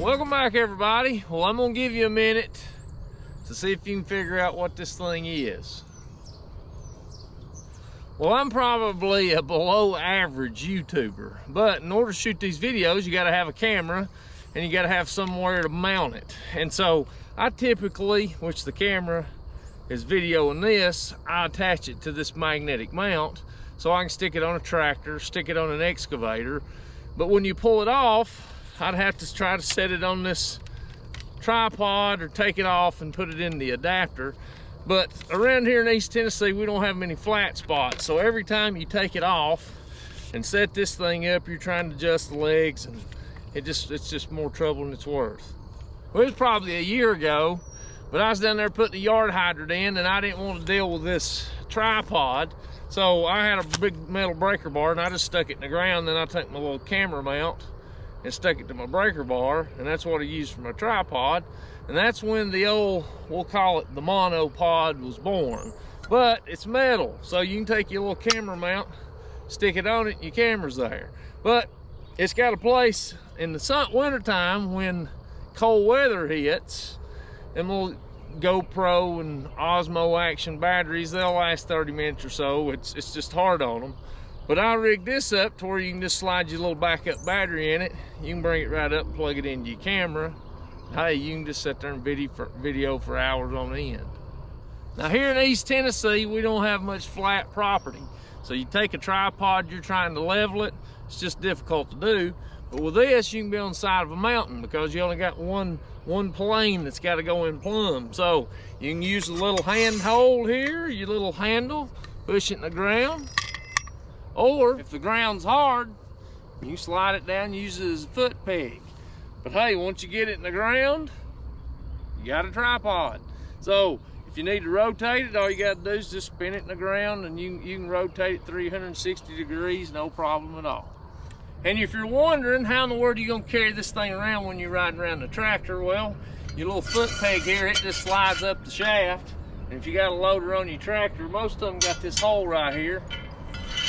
Welcome back, everybody. Well, I'm gonna give you a minute to see if you can figure out what this thing is. Well, I'm probably a below average YouTuber, but in order to shoot these videos, you gotta have a camera and you gotta have somewhere to mount it. And so I typically, which the camera is videoing this, I attach it to this magnetic mount so I can stick it on a tractor, stick it on an excavator. But when you pull it off, I'd have to try to set it on this tripod or take it off and put it in the adapter. But around here in East Tennessee, we don't have many flat spots. So every time you take it off and set this thing up, you're trying to adjust the legs, and it's just more trouble than it's worth. Well, it was probably a year ago, but I was down there putting the yard hydrant in, and I didn't want to deal with this tripod. So I had a big metal breaker bar, and I just stuck it in the ground. Then I took my little camera mount and stuck it to my breaker bar, and that's what I used for my tripod. And that's when the old, we'll call it the monopod, was born. But it's metal, so you can take your little camera mount, stick it on it, and your camera's there. But it's got a place in the winter time when cold weather hits, and little GoPro and Osmo action batteries, they'll last 30 minutes or so. It's just hard on them. But I rigged this up to where you can just slide your little backup battery in it. You can bring it right up, plug it into your camera. Hey, you can just sit there and video for hours on end. Now here in East Tennessee, we don't have much flat property. So you take a tripod, you're trying to level it, it's just difficult to do. But with this, you can be on the side of a mountain because you only got one plane that's got to go in plumb. So you can use a little hand hold here, your little handle, push it in the ground. Or if the ground's hard, you slide it down, use it as a foot peg. But hey, once you get it in the ground, you got a tripod. So if you need to rotate it, all you got to do is just spin it in the ground, and you can rotate it 360 degrees, no problem at all. And if you're wondering how in the world are you gonna carry this thing around when you're riding around the tractor, well, your little foot peg here, it just slides up the shaft. And if you got a loader on your tractor, most of them got this hole right here.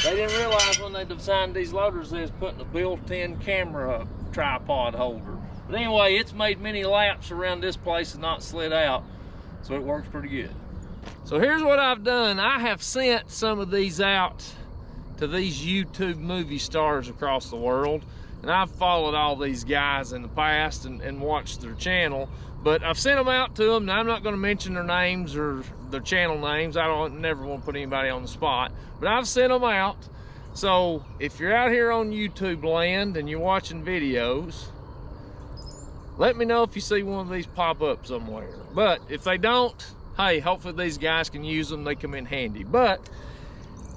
They didn't realize when they designed these loaders they was putting a built-in camera tripod holder. But anyway, it's made many laps around this place and not slid out, so it works pretty good. So here's what I've done. I have sent some of these out to these YouTube movie stars across the world, and I've followed all these guys in the past and watched their channel, but I've sent them out to them. Now, I'm not going to mention their names or their channel names. I never want to put anybody on the spot, but I've sent them out. So if you're out here on YouTube land and you're watching videos, let me know if you see one of these pop up somewhere. But if they don't, hey, hopefully these guys can use them. They come in handy. But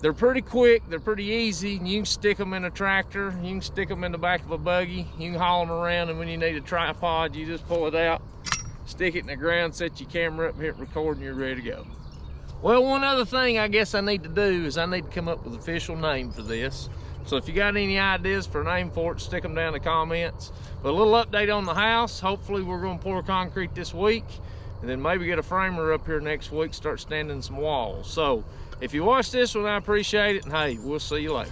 they're pretty quick, they're pretty easy, and you can stick them in a tractor, you can stick them in the back of a buggy, you can haul them around, and when you need a tripod, you just pull it out, stick it in the ground, set your camera up, hit record, and you're ready to go. Well, one other thing I guess I need to do is I need to come up with an official name for this. So if you got any ideas for a name for it, stick them down in the comments. But a little update on the house. Hopefully we're going to pour concrete this week, and then maybe get a framer up here next week, start standing some walls. So if you watch this one, I appreciate it, and hey, we'll see you later.